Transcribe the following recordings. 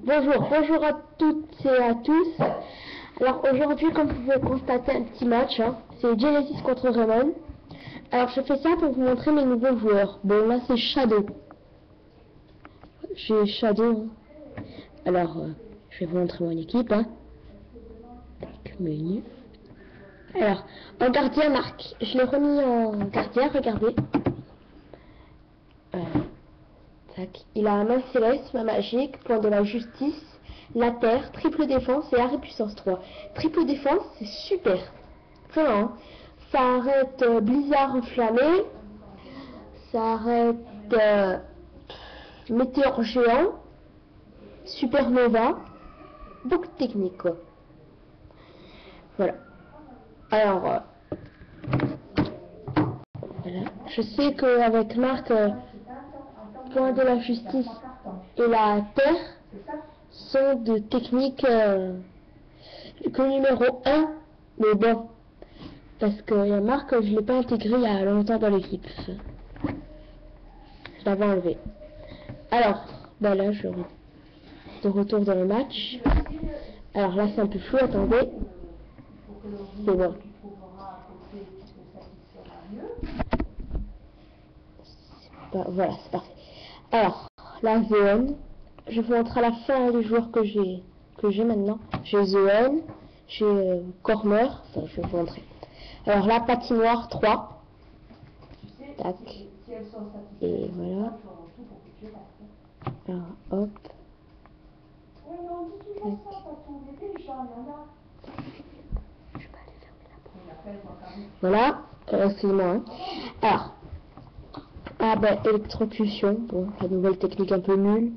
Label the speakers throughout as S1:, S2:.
S1: Bonjour à toutes et à tous. Alors aujourd'hui, comme vous pouvez constater, un petit match, hein. C'est Genesis contre Raymond. Alors je fais ça pour vous montrer mes nouveaux joueurs. Bon, là c'est Shadow. J'ai Shadow. Alors, je vais vous montrer mon équipe. Hein. Tac, menu. Alors, en gardien, Marc. Je l'ai remis en gardien, regardez. Tac. Il a main céleste, main magique, point de la justice, la terre, triple défense et arrêt puissance 3. Triple défense, c'est super. Vraiment. Hein. Ça arrête blizzard enflammé. Ça arrête météore géant. Supernova. Beaucoup de techniques, quoi. Voilà. Alors, voilà. Je sais qu'avec Marc, point de la justice et la terre sont de techniques que numéro 1, mais bon, parce que Marc, je ne l'ai pas intégré il y a longtemps dans l'équipe. Je l'avais enlevé. Alors, ben là, je de retour dans le match. Alors là, c'est un peu flou, attendez. C'est bon. Voilà, c'est parfait. Alors, la zone. Je vous montre à la fin les joueurs que j'ai maintenant. J'ai Zoen, j'ai Corner, enfin, je vais vous montrer. Alors la patinoire 3. Tac. Et voilà. Alors, hop. Voilà, excusez-moi. Hein. Alors, ah ben, électrocution, bon, la nouvelle technique un peu nulle.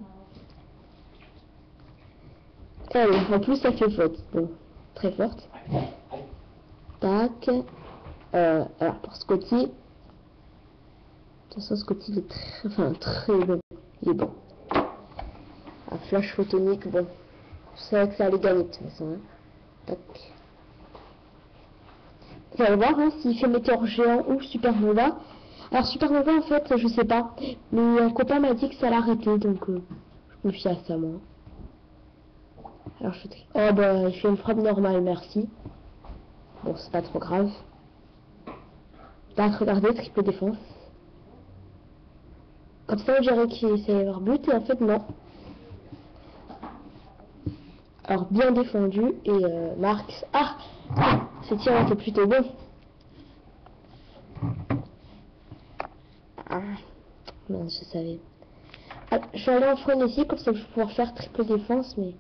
S1: Allez, en plus ça fait faute, bon, très forte. Tac. Alors pour Scotty, de toute façon Scotty il est très bon, il est bon. Un flash photonique, bon, je savais que ça allait gagner de toute façon. Hein. Tac. Vous allez voir hein, s'il fait météore géant ou supernova. Alors supernova en fait je sais pas, mais un copain m'a dit que ça l'arrêtait, donc je me fie à ça moi. Alors je fais... Oh bah il fait une frappe normale, merci. Bon c'est pas trop grave. Là regardez, triple défense. Comme ça on dirait qu'il essaie d'avoir but et en fait non. Alors bien défendu et Marx. Ah, ces tirs étaient plutôt bons. Ah, non, je savais. Ah, je vais aller en frénésie, comme ça je vais pouvoir faire triple défense, mais...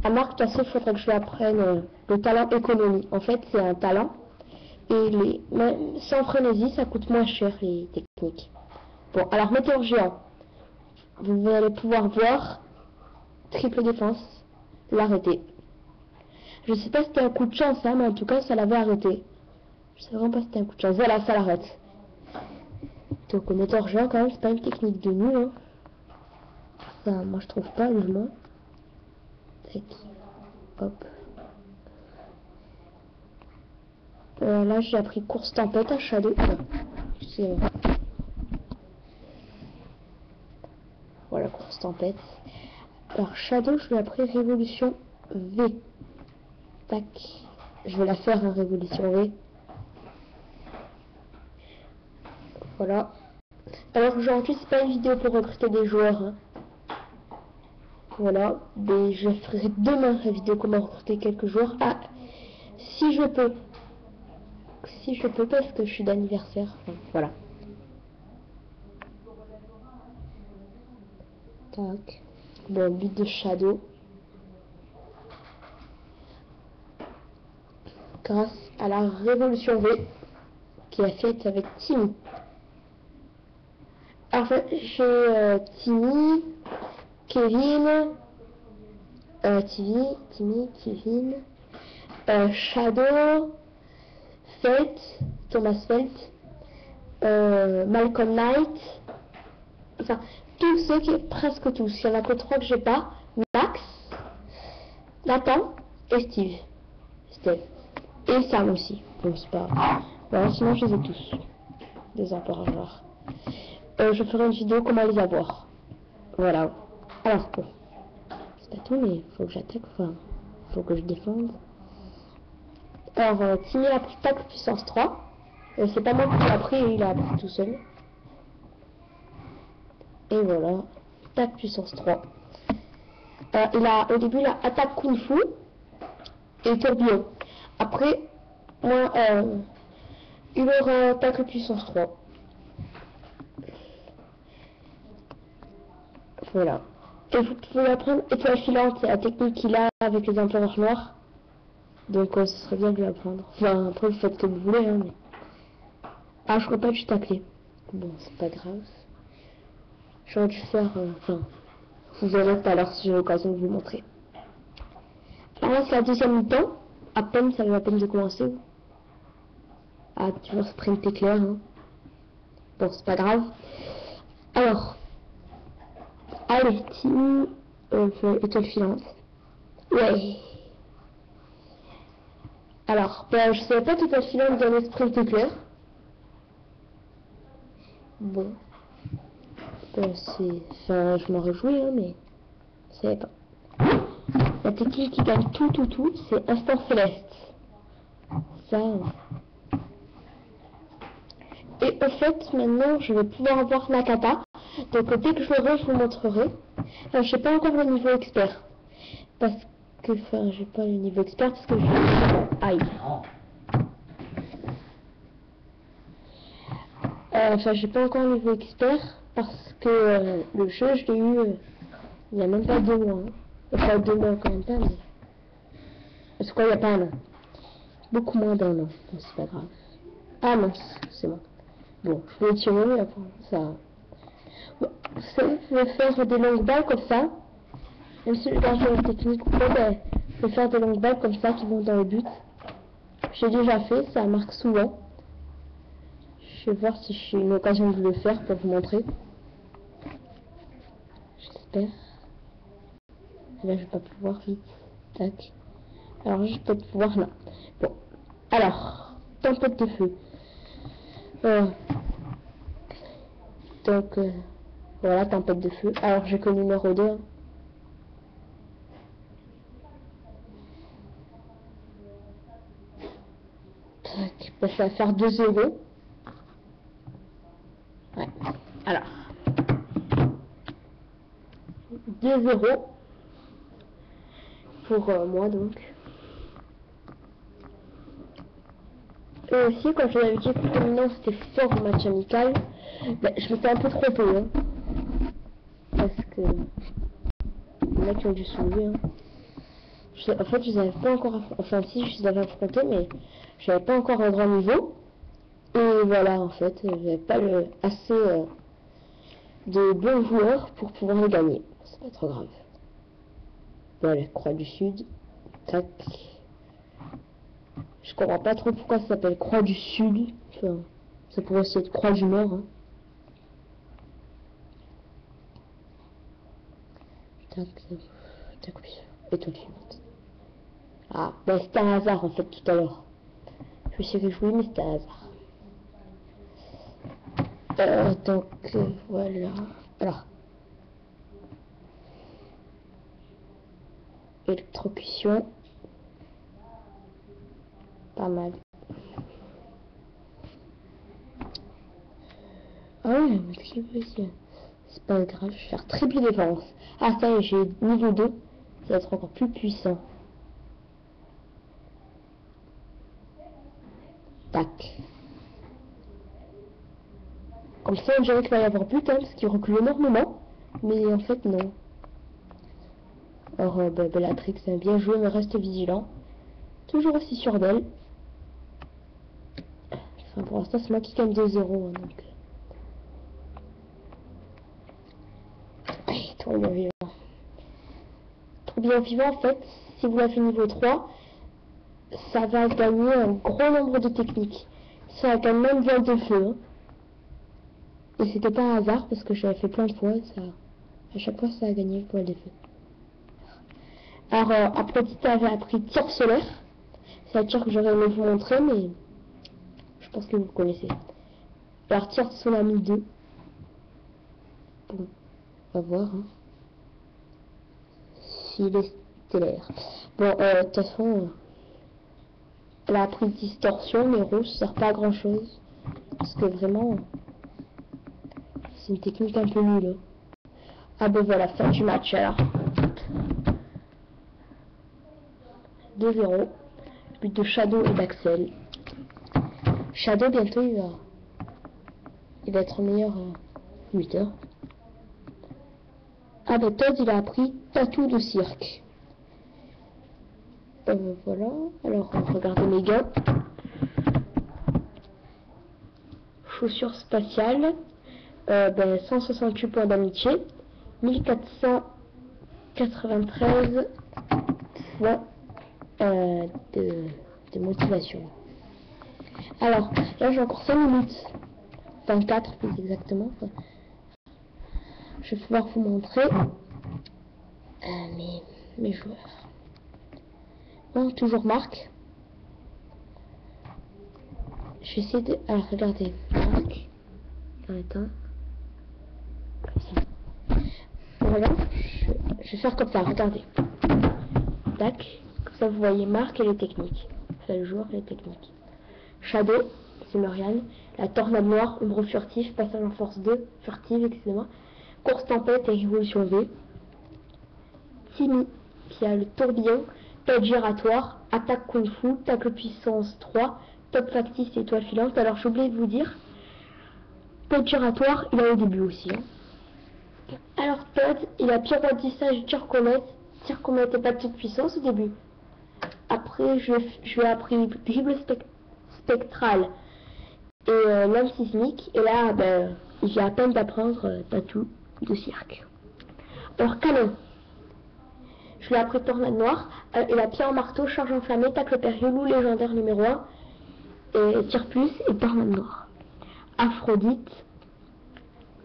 S1: À Marc, de toute façon, il faudrait que je lui apprenne le talent économie. En fait, c'est un talent. Et sans frénésie, ça coûte moins cher, les techniques. Bon, alors, météore géant. Vous allez pouvoir voir, triple défense, l'arrêter. Je sais pas si c'était un coup de chance, hein, mais en tout cas, ça l'avait arrêté. Je sais vraiment pas si c'était un coup de chance. Voilà, ça l'arrête. Donc, météore géant, quand même, c'est pas une technique de nul. Hein. Enfin, moi, je trouve pas, heureusement. Hop. Là, j'ai appris course tempête à Shadow. Voilà, course tempête. Alors, Shadow, je lui ai appris révolution V. Tac. Je vais la faire en révolution V. Voilà. Alors, aujourd'hui, c'est pas une vidéo pour recruter des joueurs. Hein. Voilà. Mais je ferai demain la vidéo comment recruter quelques joueurs. Ah, si je peux. Si je peux, parce que je suis d'anniversaire. Enfin, voilà. Tac. Bon, but de Shadow. Grâce à la révolution V qui a faite avec Timmy. Alors, j'ai Timmy, Kevin, Timmy, Kevin, Shadow, Fate, Thomas Felt, Malcolm Knight, enfin, tous ceux qui, presque tous, il y en a que 3 que j'ai pas, Max, Nathan et Steve. Et Sam aussi, bon c'est pas... Voilà, sinon je les ai tous, des empereurs. Je ferai une vidéo comment les avoir. Voilà. Alors bon, pas tout, mais faut que j'attaque, enfin, faut que je défende. Alors, Timmy a pris tac puissance 3. C'est pas moi qui l'ai appris, il a appris tout seul. Et voilà, tac puissance 3. Au début, il a attaque kung fu et tourbillon. Après, moi, il aura attaque puissance 3. Voilà. Et vous pouvez apprendre étoile filante, c'est la technique qu'il a avec les empereurs noirs. Donc ce serait bien de lui apprendre. Enfin, après vous faites comme vous voulez, hein, mais... Ah, je crois pas que je taclé. Bon, c'est pas grave. J'aurais dû faire... Enfin, vous verrez tout à l'heure si j'ai l'occasion de vous montrer. Alors là, c'est la deuxième mi-temps. À peine, ça va à peine de commencer. Ah, tu vois, sprint clair, hein. Bon, c'est pas grave. Alors... Allez, Timmy, étoile filante. Ouais. Alors, ben, je savais pas qu'étoile filante dans l'esprit était clair. Bon. Ben, enfin, je m'en réjouis, hein, mais je savais pas. La technique qui gagne tout, c'est instant céleste. Ça. Et au fait, maintenant, je vais pouvoir avoir la kata. Donc, dès que je l'aurai, je vous montrerai. Alors, je sais pas encore le niveau expert. Parce que, enfin, j'ai pas le niveau expert parce que je... Aïe. Enfin, j'ai pas encore le niveau expert parce que le jeu, je l'ai eu il y a même pas 2 mois. Hein. Enfin, 2 mois quand même pas, mais... Parce qu'il n'y a pas un an. Beaucoup moins d'un an. Bon, c'est pas grave. Ah non, c'est bon. Bon, je vais tirer, après, ça... Bon, je vais faire des longues balles comme ça. Même si je garde la technique ou pas, ben, je vais faire des longues balles comme ça qui vont dans le but. J'ai déjà fait, ça marque souvent. Je vais voir si j'ai une occasion de le faire pour vous montrer. J'espère. Là, je vais pas pouvoir vite. Tac. Alors, je vais peut-être pouvoir là. Bon. Alors, tempête de feu. Donc, voilà, tempête de feu. Alors, j'ai que le numéro 2. Hein. Tac. Ben, ça va faire 2-0. Ouais. Alors. 2-0. Pour moi, donc. Et aussi, quand je l'avais dit que maintenant c'était fort en match amical, ben, je m'étais un peu trompée. Hein, parce que les mecs ont dû soulever. Hein. En fait, je les avais pas encore enfin si, je les avais affrontés, mais je n'avais pas encore un grand niveau. Et voilà, en fait, j'avais pas assez de bons joueurs pour pouvoir les gagner. C'est pas trop grave. Voilà, Croix du Sud. Tac. Je comprends pas trop pourquoi ça s'appelle Croix du Sud. Enfin, ça pourrait aussi être Croix du Nord. Hein. Tac, tac, étoile suivante. Ah, ben c'était un hasard en fait tout à l'heure. Je sais que je voulais, mais c'était un hasard. Donc voilà. Alors. Électrocution. Pas mal. Ah oui, c'est pas grave, je vais faire triple défense. Ah ça y est, j'ai niveau 2. Ça va être encore plus puissant. Tac. Comme ça, on dirait qu'il va y avoir but, hein, parce qu'il recule énormément. Mais en fait, non. Alors, Bellatrix, bien joué, mais reste vigilant. Toujours aussi sûr d'elle. Enfin, pour l'instant, c'est moi qui gagne 2-0. Hein, donc... Ouais, tourbillon vivant. Tourbillon vivant, en fait, si vous l'avez niveau 3, ça va gagner un gros nombre de techniques. Ça gagne même voile de feu. Hein. Et c'était pas un hasard parce que j'avais fait plein de fois. Ça, à chaque fois, ça a gagné voile de feu. Alors, après, tu avais appris tir solaire. C'est un tir que j'aurais aimé vous montrer, mais je pense que vous connaissez. Alors, tir solaire 1002. Bon, on va voir. Hein. s'il est stellaire. Bon, de toute façon, elle a appris distorsion, mais rouge, ça sert pas à grand chose. Parce que vraiment, c'est une technique un peu nulle. Ah ben voilà, fin du match alors. 2-0. But de Shadow et d'Axel. Shadow, bientôt, il va être meilleur lutteur. Ah ben Todd, il a appris tatou de cirque. Voilà. Alors, regardez mes gants. Chaussures spatiales. 168 points d'amitié. 1493 points de motivation. Alors, là j'ai encore 5 minutes. 24 plus exactement. Je vais pouvoir vous montrer mes joueurs. Bon, toujours Marc. Je vais essayer de... Alors, regardez. Marc. Attends. Comme ça. Voilà. Je vais faire comme ça, regardez. Tac. Comme ça, vous voyez Marc et les techniques. Enfin, le joueur et les techniques. Shadow, c'est Muriane. La tornade noire, ombre furtif, passage en force 2, furtive, excusez-moi. Course tempête et révolution V. Timmy, qui a le tourbillon, top giratoire, attaque kung fu, tacle puissance 3, top factice et étoile filante. Alors j'ai oublié de vous dire, top giratoire, il a au début aussi. Hein. Alors Todd, il a pyrodissage et tir comète et pas de toute puissance au début. Après, je lui ai appris dribble spectral et lame sismique. Et là, il vient à peine d'apprendre tatou de cirque. Alors canon, je lui ai appris tornade noire, et la pierre en marteau, charge enflammée, tacle périlleux, loup légendaire numéro 1, et tir plus et tornade noire. Aphrodite,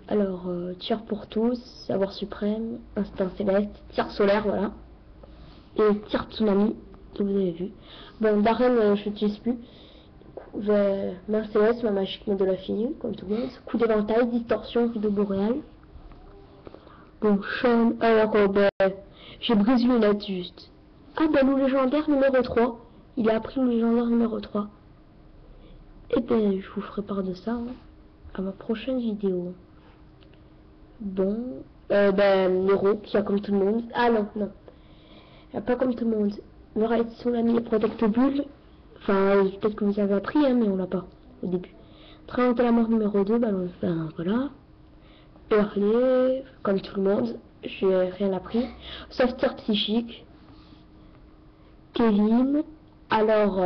S1: alors tir pour tous, savoir suprême, instinct céleste, tir solaire, voilà, et tir tsunami, que vous avez vu. Bon, Darren, je l'utilise plus. Main céleste, ma magique de la fille, comme tout le monde. Coup d'éventail, distorsion, rideau boréal. Bon, Sean, alors j'ai brisé une lettre juste. Ah loup légendaire numéro 3. Il a appris le légendaire numéro 3. Et je vous ferai part de ça à ma prochaine vidéo. Bon, Nero, qui a comme tout le monde. Ah non. Il a pas comme tout le monde. Muraille Tsunami et Protecto Bulle. Enfin, peut-être que vous avez appris, hein, mais on l'a pas au début. Triangle de la mort numéro 2, voilà. Hurler, comme tout le monde, j'ai rien appris. Sauf tir psychique. Kevin, alors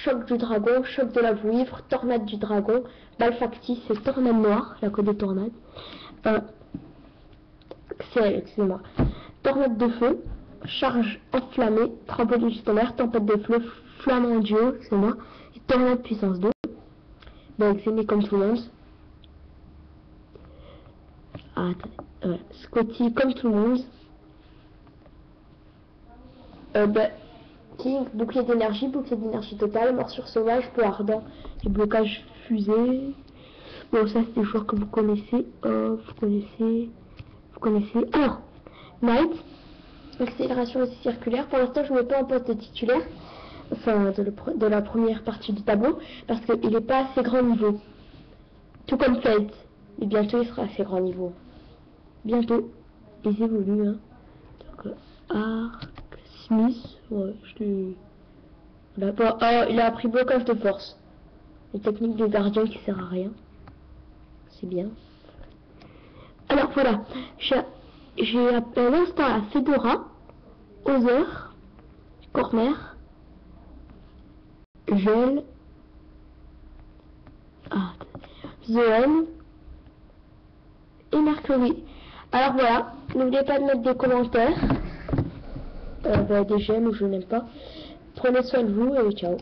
S1: choc du dragon, choc de la vouivre, tornade du dragon, balle factice et tornade noire, la code des tornades. Excusez-moi. Tornade de feu, charge enflammée, tremblement du tonnerre, tempête de feu, flamme en dieu, c'est moi, et tornade puissance 2. Xéné comme tout le monde. Ah, attendez. Scotty comme tout le monde. King, bouclier d'énergie totale, morsure sauvage, peu ardent, et blocage fusée. Bon, ça c'est des joueurs que vous connaissez. Vous connaissez. Alors, Knight, accélération aussi circulaire. Pour l'instant, je ne mets pas en poste titulaire, enfin de la première partie du tableau, parce qu'il n'est pas assez grand niveau. Tout comme Fate. Et bientôt, il sera assez grand niveau. Bientôt, ils évoluent. Hein. Donc, Arc, Smith, ouais, il a appris blocage de force. Une technique de gardien qui sert à rien. C'est bien. Alors voilà, j'ai à l'instant à Fedora, Other, Corner, Gel, Zoen et Mercury. Alors voilà, n'oubliez pas de mettre des commentaires, des j'aime ou je n'aime pas. Prenez soin de vous et ciao.